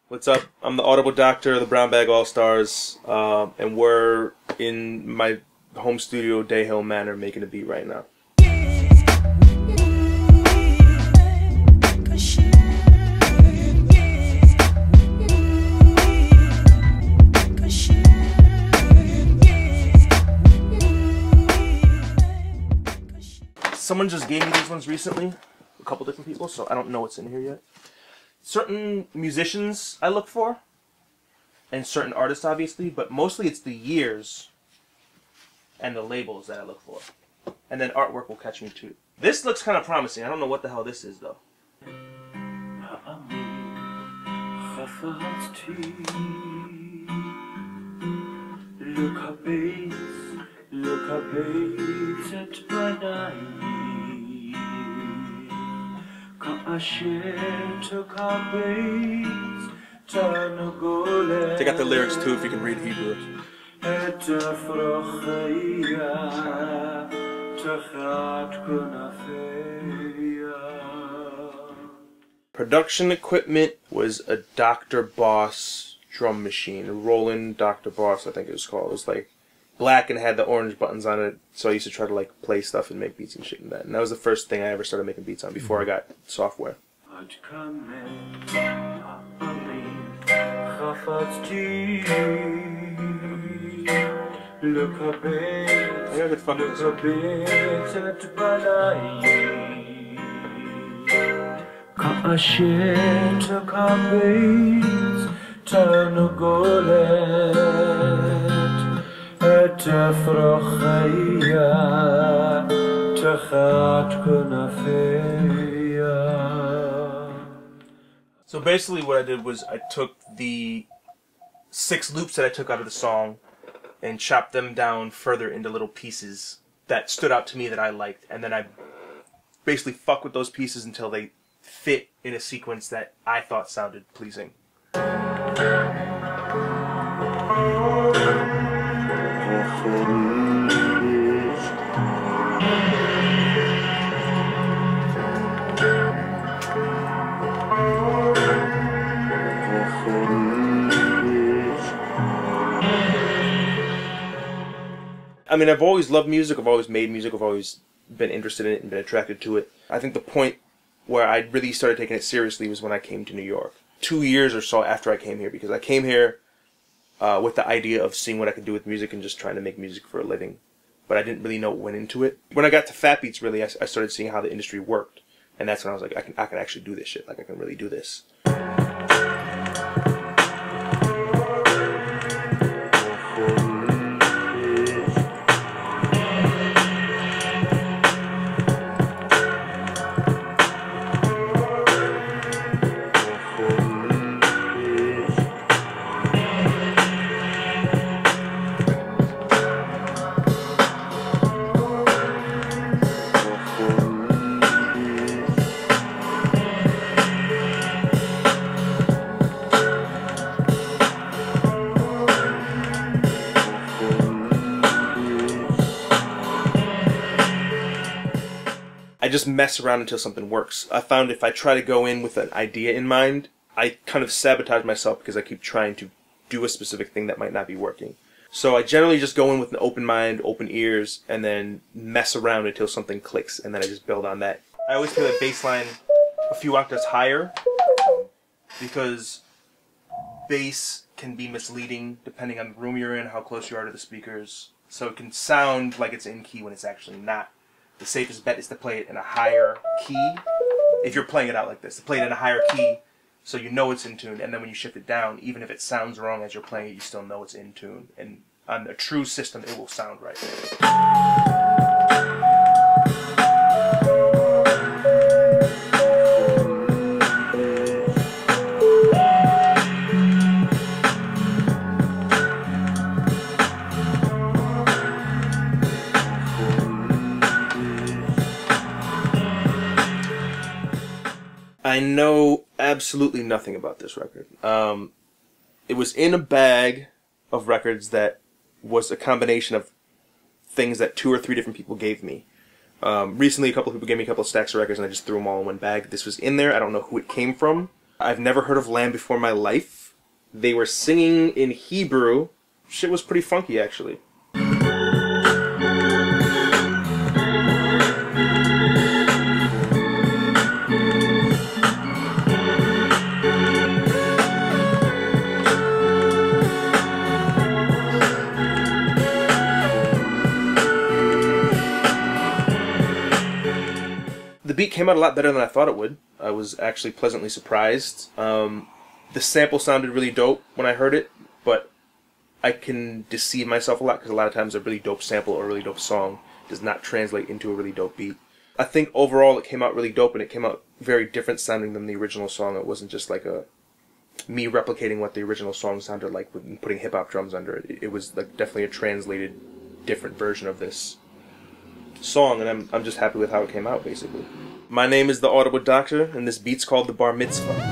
What's up? I'm the Audible Doctor, the Brown Bag All-Stars, and we're in my home studio, Day Hill Manor, making a beat right now. Someone just gave me these ones recently, a couple different people, so I don't know what's in here yet. Certain musicians I look for, and certain artists obviously, but mostly it's the years and the labels that I look for. And then artwork will catch me too. This looks kind of promising. I don't know what the hell this is though. They got the lyrics too if you can read Hebrew. Production equipment was a Dr. Boss drum machine, a Roland Dr. Boss I think it was called. It was like black and had the orange buttons on it, so I used to try to like play stuff and make beats and shit in that. And that was the first thing I ever started making beats on before I got software. I got good fucking So basically what I did was I took the 6 loops that I took out of the song and chopped them down further into little pieces that stood out to me that I liked, and then I basically fuck with those pieces until they fit in a sequence that I thought sounded pleasing. I mean, I've always loved music, I've always made music, I've always been interested in it and been attracted to it. I think the point where I really started taking it seriously was when I came to New York. 2 years or so after I came here, because I came here with the idea of seeing what I could do with music and just trying to make music for a living. But I didn't really know what went into it. When I got to Fat Beats, really, I started seeing how the industry worked. And that's when I was like, I can actually do this shit. Like, I can really do this. I just mess around until something works. I found if I try to go in with an idea in mind, I kind of sabotage myself because I keep trying to do a specific thing that might not be working. So I generally just go in with an open mind, open ears, and then mess around until something clicks, and then I just build on that. I always play the bass line a few octaves higher because bass can be misleading depending on the room you're in, how close you are to the speakers. So it can sound like it's in key when it's actually not. The safest bet is to play it in a higher key. If you're playing it out like this, to play it in a higher key so you know it's in tune, and then when you shift it down, even if it sounds wrong as you're playing it, you still know it's in tune. And on a true system, it will sound right. I know absolutely nothing about this record. It was in a bag of records that was a combination of things that 2 or 3 different people gave me. Recently, a couple of people gave me a couple of stacks of records, and I just threw them all in one bag. This was in there. I don't know who it came from. I've never heard of Land Before My Life. They were singing in Hebrew. Shit was pretty funky, actually. The beat came out a lot better than I thought it would. I was actually pleasantly surprised. The sample sounded really dope when I heard it, but I can deceive myself a lot because a lot of times a really dope sample or a really dope song does not translate into a really dope beat. I think overall it came out really dope, and it came out very different sounding than the original song. It wasn't just like me replicating what the original song sounded like with putting hip-hop drums under it. It was like definitely a translated, different version of this song, and I'm just happy with how it came out, basically. My name is the Audible Doctor, and this beat's called the Bar Mitzvah.